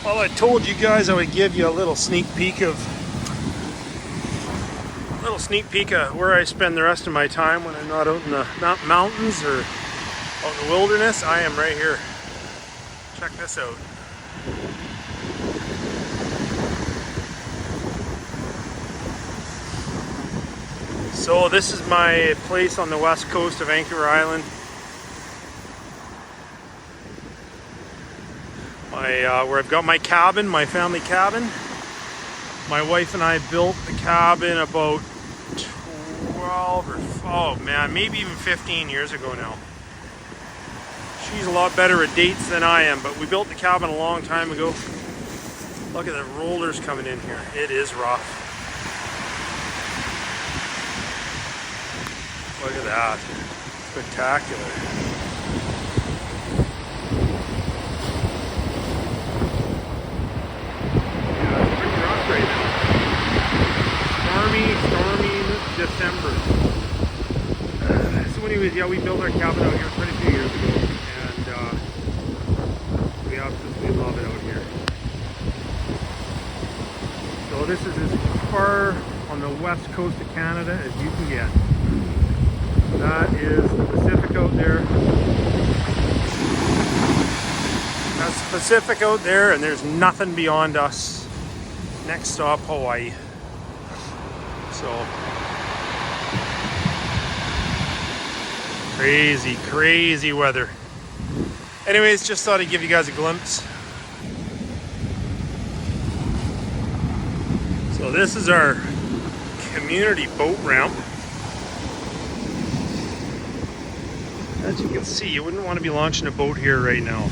Well, I told you guys I would give you a little sneak peek of where I spend the rest of my time when I'm not out in the mountains or out in the wilderness. I am right here. Check this out. So this is my place on the west coast of Vancouver Island. Where I've got my cabin, my family cabin. My wife and I built the cabin about 12 or maybe even 15 years ago now. She's a lot better at dates than I am, but we built the cabin a long time ago. Look at the rollers coming in here. It is rough. Look at that. Spectacular. Stormy December. So anyways, yeah, we built our cabin out here quite a few years ago, and we absolutely love it out here. So this is as far on the west coast of Canada as you can get. That is the Pacific out there. That's the Pacific out there, and there's nothing beyond us. Next stop, Hawaii. So crazy weather. Anyways, just thought I'd give you guys a glimpse. So this is our community boat ramp. As you can see, you wouldn't want to be launching a boat here right now.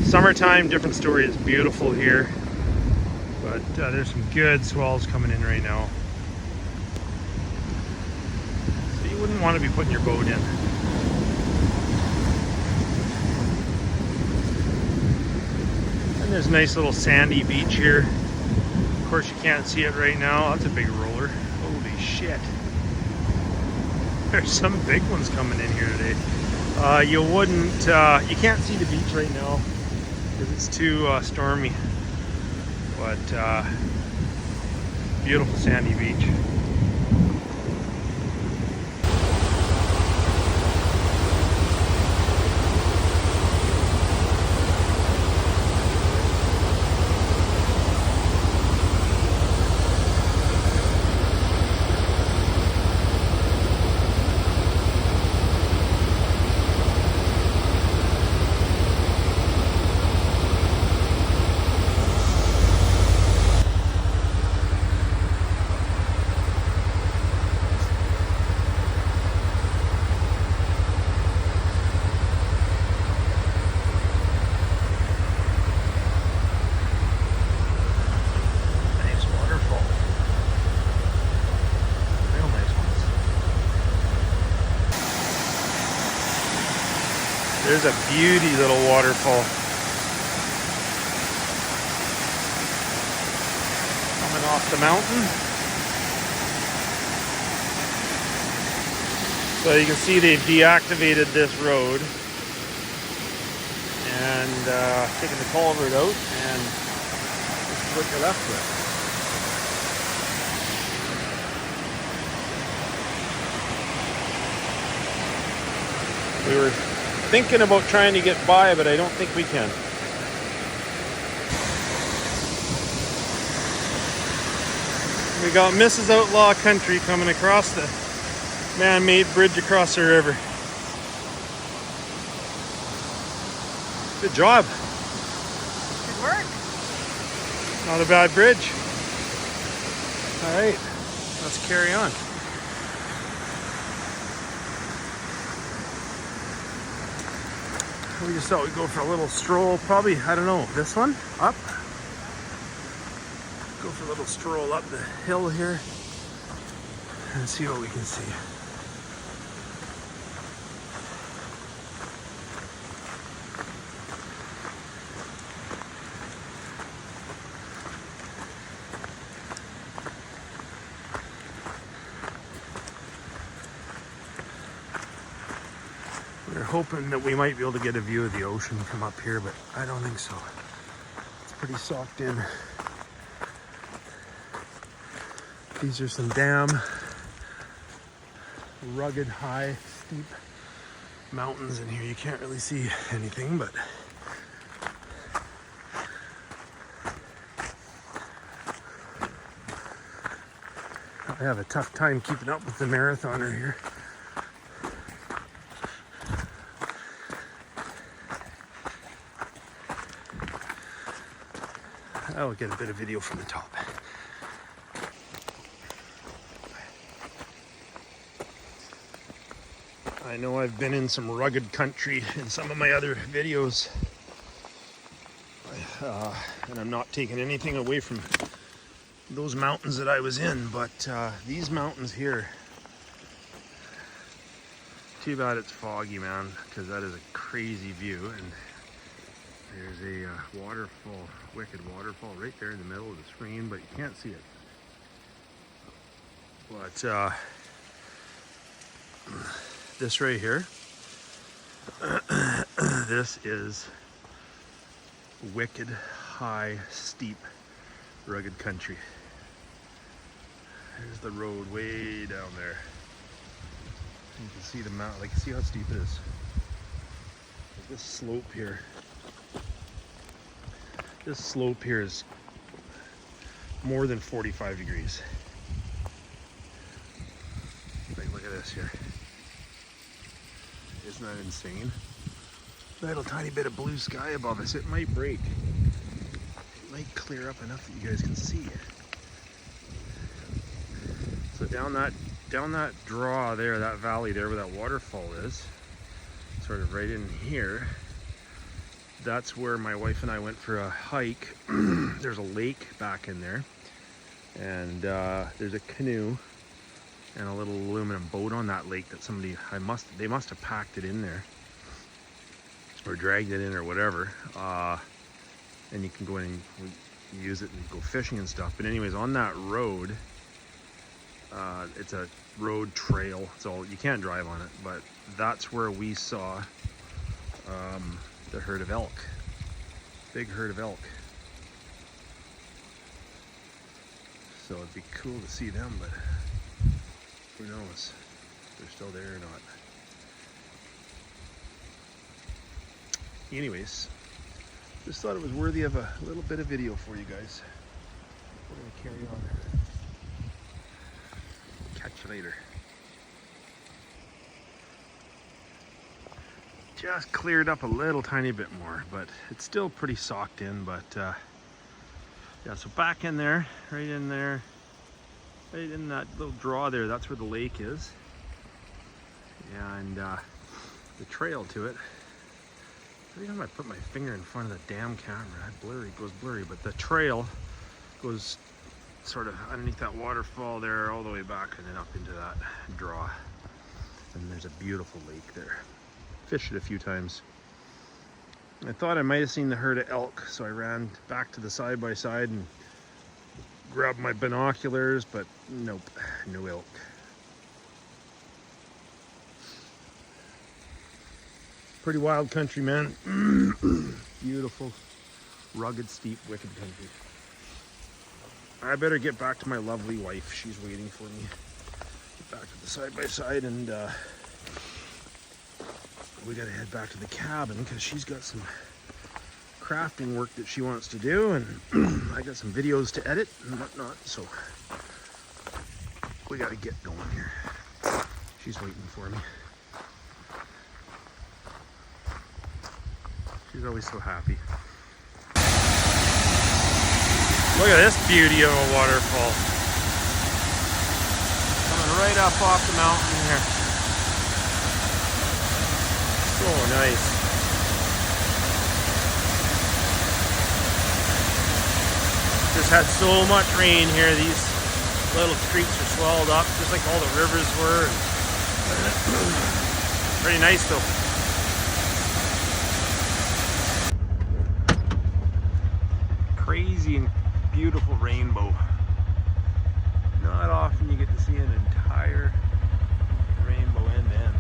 Summertime, different story. It's beautiful here. But there's some good swells coming in right now. So you wouldn't want to be putting your boat in. And there's a nice little sandy beach here. Of course you can't see it right now. That's a big roller. Holy shit. There's some big ones coming in here today. You can't see the beach right now because it's too stormy. But beautiful sandy beach. There's a beauty little waterfall. Coming off the mountain. So you can see they've deactivated this road and taken the culvert out, and this is what you're left with. We were thinking about trying to get by, but I don't think we can. We got Mrs. Outlaw Country coming across the man-made bridge across the river. Good job. Good work. Not a bad bridge. All right, let's carry on. We just thought we'd go for a little stroll, probably, I don't know, this one, up. Go for a little stroll up the hill here and see what we can see. hoping that we might be able to get a view of the ocean from up here, but I don't think so. It's pretty socked in. These are some damn rugged, high, steep mountains in here. You can't really see anything, but I have a tough time keeping up with the marathoner here. I'll get a bit of video from the top. I know I've been in some rugged country in some of my other videos, and I'm not taking anything away from those mountains that I was in, but these mountains here, too bad it's foggy, man, because that is a crazy view. And there's a waterfall, wicked waterfall right there in the middle of the screen, but you can't see it. But this right here, this is wicked, high, steep, rugged country. There's the road way down there. You can see the mountain, like, see how steep it is. This slope here. This slope here is more than 45 degrees. Like, look at this here. Isn't that insane? That little tiny bit of blue sky above us, it might break. It might clear up enough that you guys can see. So down that draw there, that valley there where that waterfall is, sort of right in here, that's where my wife and I went for a hike. There's a lake back in there, and there's a canoe and a little aluminum boat on that lake that they must have packed it in there or dragged it in or whatever, and you can go in and use it and go fishing and stuff. But anyways, on that road, it's a road trail, so you can't drive on it, but that's where we saw the herd of elk, big herd of elk. So it'd be cool to see them, but who knows if they're still there or not. Anyways, just thought it was worthy of a little bit of video for you guys. We're gonna carry on. Catch you later. Just cleared up a little tiny bit more, but it's still pretty socked in. But yeah, so back in there, right in there, right in that little draw there, that's where the lake is. And the trail to it, every time I put my finger in front of the damn camera, it goes blurry, but the trail goes sort of underneath that waterfall there, all the way back and then up into that draw. And there's a beautiful lake there. Fished it a few times. I thought I might have seen the herd of elk, so I ran back to the side-by-side and grabbed my binoculars, but nope, no elk. Pretty wild country, man. Beautiful, rugged, steep, wicked country. I better get back to my lovely wife. She's waiting for me. Get back to the side-by-side, and we gotta head back to the cabin because she's got some crafting work that she wants to do, and I got some videos to edit and whatnot, so we gotta get going here. She's waiting for me. She's always so happy. Look at this beauty of a waterfall. Coming right up off the mountain here. So nice. Just had so much rain here. These little creeks are swelled up, just like all the rivers were. Pretty nice though. Crazy and beautiful rainbow. Not often you get to see an entire rainbow end to end.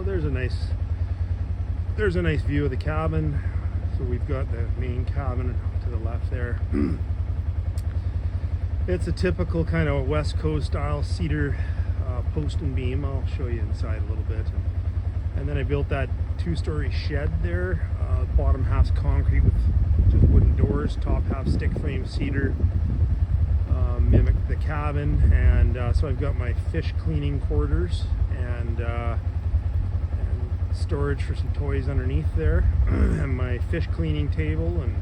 there's a nice view of the cabin. So we've got the main cabin to the left there. It's a typical kind of West Coast style cedar post and beam. I'll show you inside a little bit. And then I built that 2-story shed there. Bottom half's concrete with just wooden doors, top half stick frame cedar. Mimic the cabin, and so I've got my fish cleaning quarters and storage for some toys underneath there, and my fish cleaning table, and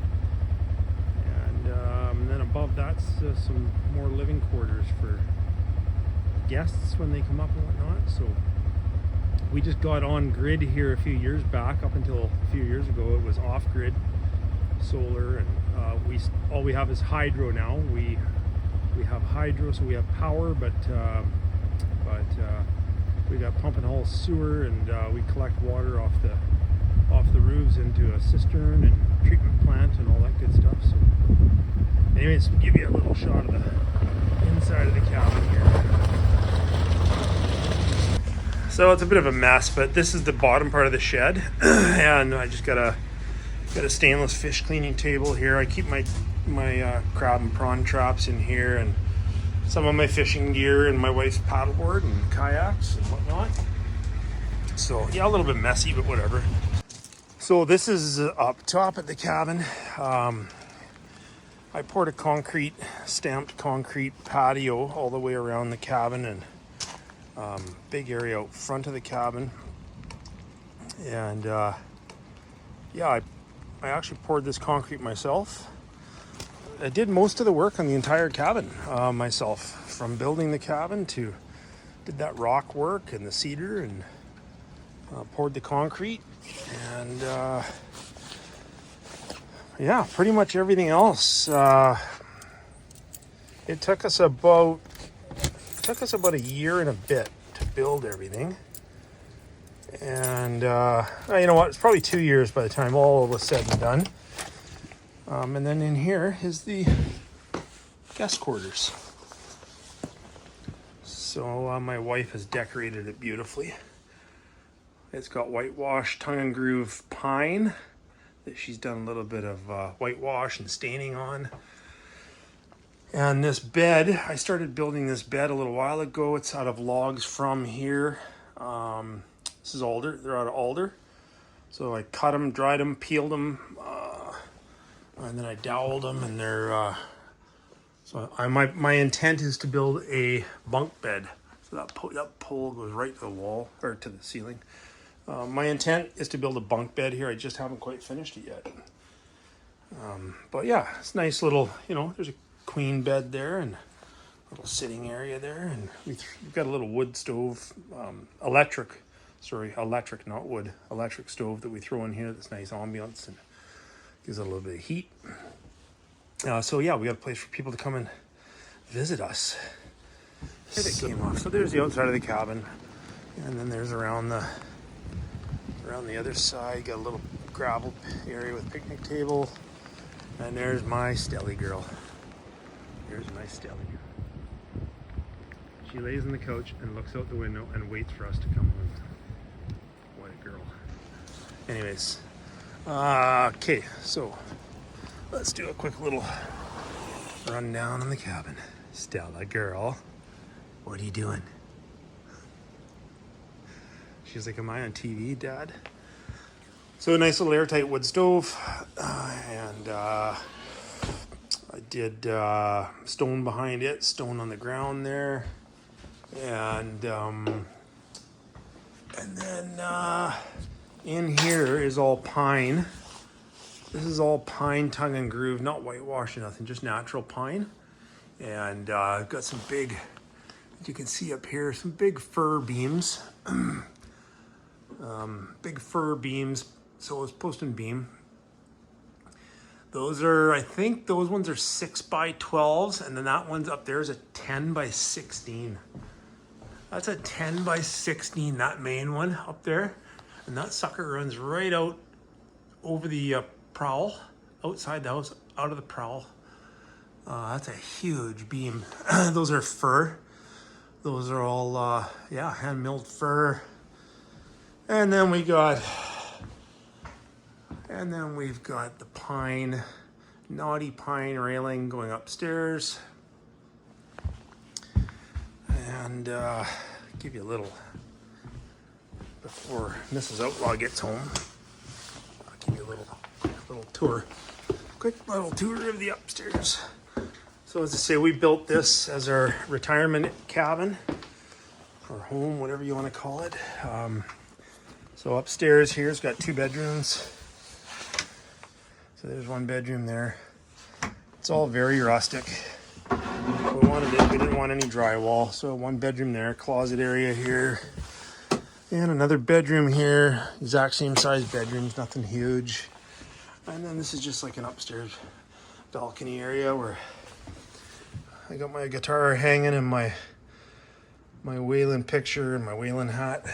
then above that's some more living quarters for guests when they come up and whatnot. So we just got on grid here a few years back. Up until a few years ago, it was off grid solar, and all we have is hydro now. We have hydro, so we have power, but we got pump and haul sewer, and we collect water off the roofs into a cistern and treatment plant and all that good stuff. So anyways, we'll give you a little shot of the inside of the cabin here. So it's a bit of a mess, but this is the bottom part of the shed, and I just got a stainless fish cleaning table here. I keep my crab and prawn traps in here, and some of my fishing gear, and my wife's paddleboard and kayaks and whatnot. So yeah, a little bit messy, but whatever. So this is up top at the cabin. I poured a stamped concrete patio all the way around the cabin, and big area out front of the cabin. And yeah, I actually poured this concrete myself. I did most of the work on the entire cabin myself, from building the cabin to did that rock work and the cedar, and poured the concrete, and yeah, pretty much everything else. It took us about a year and a bit to build everything, and you know what? It's probably 2 years by the time all was said and done. And then in here is the guest quarters. So my wife has decorated it beautifully. It's got whitewash tongue and groove pine that she's done a little bit of whitewash and staining on. And this bed, I started building this bed a little while ago. It's out of logs from here. This is alder. They're out of alder. So I cut them, dried them, peeled them, and then I doweled them, and they're my intent is to build a bunk bed. So that pole goes right to the wall, or to the ceiling. My intent is to build a bunk bed here. I just haven't quite finished it yet. But yeah, it's nice little, there's a queen bed there and a little sitting area there, and we've got a little wood stove, electric not wood, electric stove that we throw in here. That's nice ambiance and gives it a little bit of heat. So yeah, we got a place for people to come and visit us. Here they came off. So there's the outside of the cabin, and then there's around the other side. Got a little gravel area with picnic table, and there's my Stelly girl. There's my Stelly. She lays on the couch and looks out the window and waits for us to come home. What a girl. Anyways, okay, so let's do a quick little rundown on the cabin. Stella girl, what are you doing? She's like, am I on TV, Dad? So a nice little airtight wood stove, and I did stone behind it, stone on the ground there, and then in here is all pine. This is all pine, tongue and groove, not whitewash or nothing, just natural pine. And I've got some big, as you can see up here, some big fir beams. Big fir beams, so it's post and beam. I think those ones are 6x12s, and then that one's up there is a 10x16. That's a 10x16, that main one up there. And that sucker runs right out over the prowl, outside the house, out of the prowl. That's a huge beam. Those are fir. Those are all, hand-milled fir. And And then we've got the naughty pine railing going upstairs. And give you a little, before Mrs. Outlaw gets home, I'll give you a little quick little tour of the upstairs. So as I say, we built this as our retirement cabin, or home, whatever you want to call it. So upstairs here's got 2 bedrooms. So there's 1 bedroom there. It's all very rustic. We didn't want any drywall, so 1 bedroom there, closet area here, and another bedroom here. Exact same size bedrooms, nothing huge. And then this is just like an upstairs balcony area where I got my guitar hanging and my Whalen picture and my Whalen hat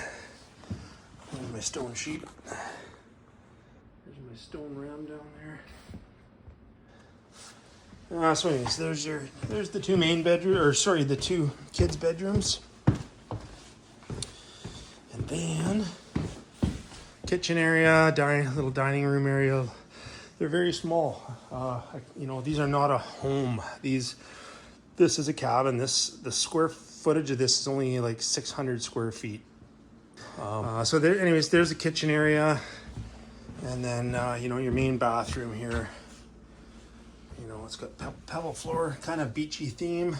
and my stone sheep. There's my stone ram down there. So anyways, there's the 2 main bedroom, or sorry, the 2 kids' bedrooms. And then kitchen area, little dining room area. They're very small. These are not a home. This is a cabin. The square footage of this is only like 600 square feet. So there, anyways, there's the kitchen area, and then your main bathroom here. It's got pebble floor, kind of beachy theme.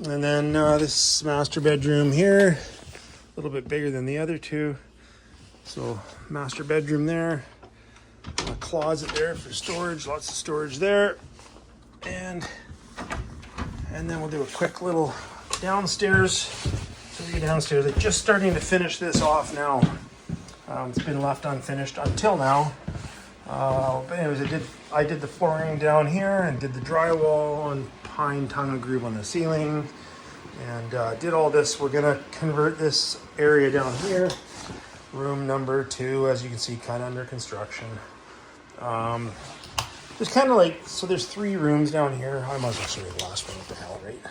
And then this master bedroom here, a little bit bigger than the other 2. So master bedroom there, a closet there for storage, lots of storage there. And then we'll do a quick little downstairs. So we downstairs, they're just starting to finish this off now. It's been left unfinished until now. But anyways, I did the flooring down here and did the drywall and pine tongue groove on the ceiling, and did all this. We're gonna convert this area down here, room number 2, as you can see, kind of under construction. There's kind of like, so there's 3 rooms down here. I might as well show you the last one. What the hell, right?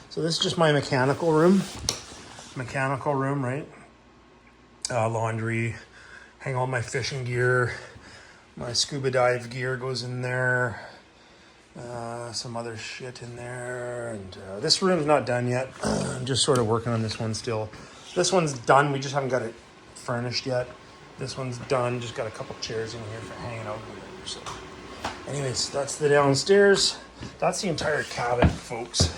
So this is just my mechanical room, right? Laundry, hang all my fishing gear. My scuba dive gear goes in there, some other shit in there, and this room's not done yet. I'm just sort of working on this one still. This one's done, we just haven't got it furnished yet. This one's done, just got a couple chairs in here for hanging out. So, anyways, that's the downstairs. That's the entire cabin, folks.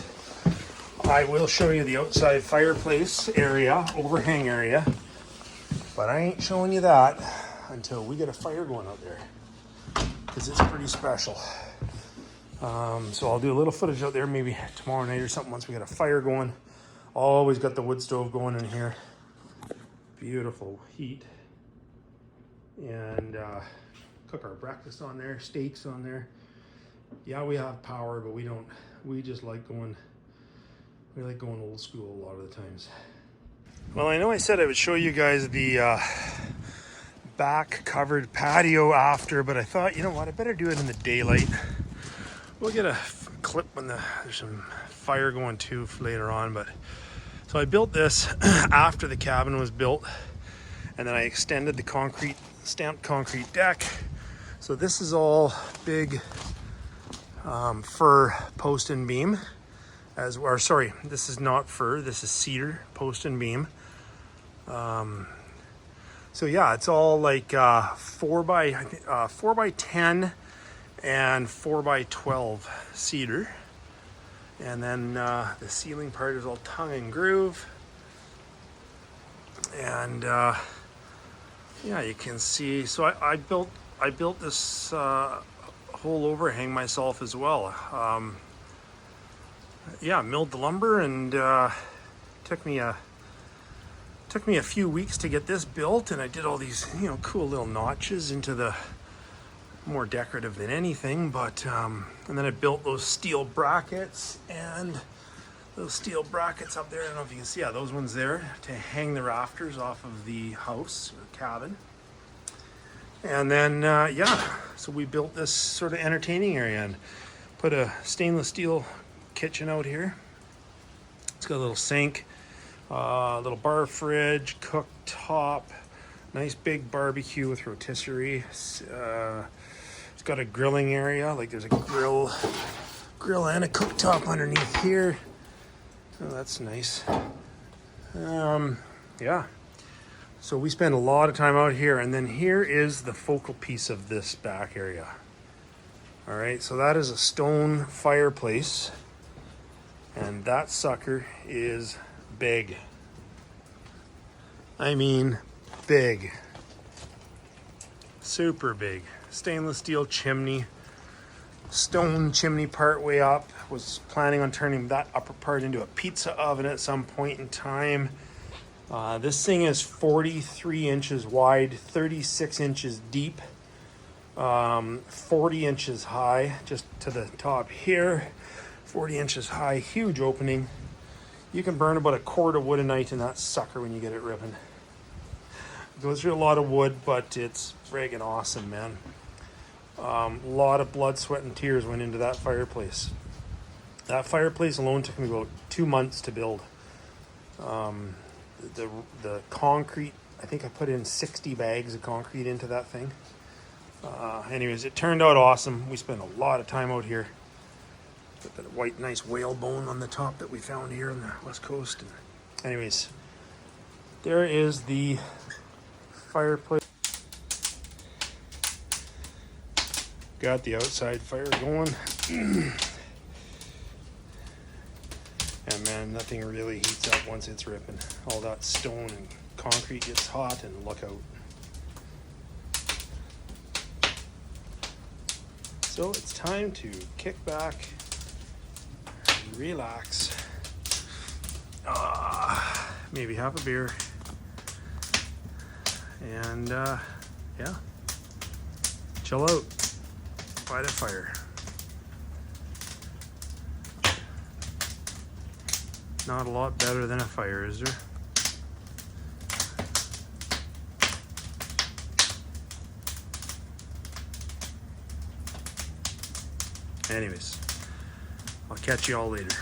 I will show you the outside fireplace area, overhang area, but I ain't showing you that until we get a fire going out there, because it's pretty special. So I'll do a little footage out there maybe tomorrow night or something once we get a fire going. Always got the wood stove going in here. Beautiful heat. And cook our breakfast on there, steaks on there. Yeah, we have power, but we just like going old school a lot of the times. Well, I know I said I would show you guys the back covered patio after, but I thought, you know what, I better do it in the daylight. We'll get a clip when there's some fire going too later on. But so I built this after the cabin was built, and then I extended the stamped concrete deck. So this is all big fir post and beam, this is not fir, this is cedar post and beam. So yeah, it's all like 4 by 10 and 4 by 12 cedar, and then the ceiling part is all tongue and groove. And yeah, you can see. So I built this whole overhang myself as well. Yeah, milled the lumber, and took me a few weeks to get this built, and I did all these, cool little notches into the more decorative than anything. But and then I built those steel brackets, and those steel brackets up there, I don't know if you can see, yeah, those ones there to hang the rafters off of the house or cabin. And then yeah, so we built this sort of entertaining area and put a stainless steel kitchen out here. It's got a little sink, Little bar fridge, cooktop, nice big barbecue with rotisserie. It's got a grilling area, like there's a grill and a cooktop underneath here. Oh, that's nice. Yeah. So we spend a lot of time out here, and then here is the focal piece of this back area. All right, so that is a stone fireplace, and that sucker is big. I mean, big. Super big. Stainless steel chimney. Stone chimney part way up. Was planning on turning that upper part into a pizza oven at some point in time. This thing is 43 inches wide, 36 inches deep, 40 inches high, just to the top here. 40 inches high, huge opening. You can burn about a quart of wood a night in that sucker when you get it ripping. It goes through a lot of wood, but it's friggin' awesome, man. A lot of blood, sweat, and tears went into that fireplace. That fireplace alone took me about 2 months to build. The concrete, I think I put in 60 bags of concrete into that thing. Anyways, it turned out awesome. We spent a lot of time out here. Got that white, nice whalebone on the top that we found here on the west coast. And anyways, there is the fireplace. Got the outside fire going. And man, nothing really heats up once it's ripping. All that stone and concrete gets hot, and look out. So it's time to kick back and relax. Maybe have a beer. And yeah, chill out by the fire. Not a lot better than a fire, is there? Anyways, I'll catch you all later.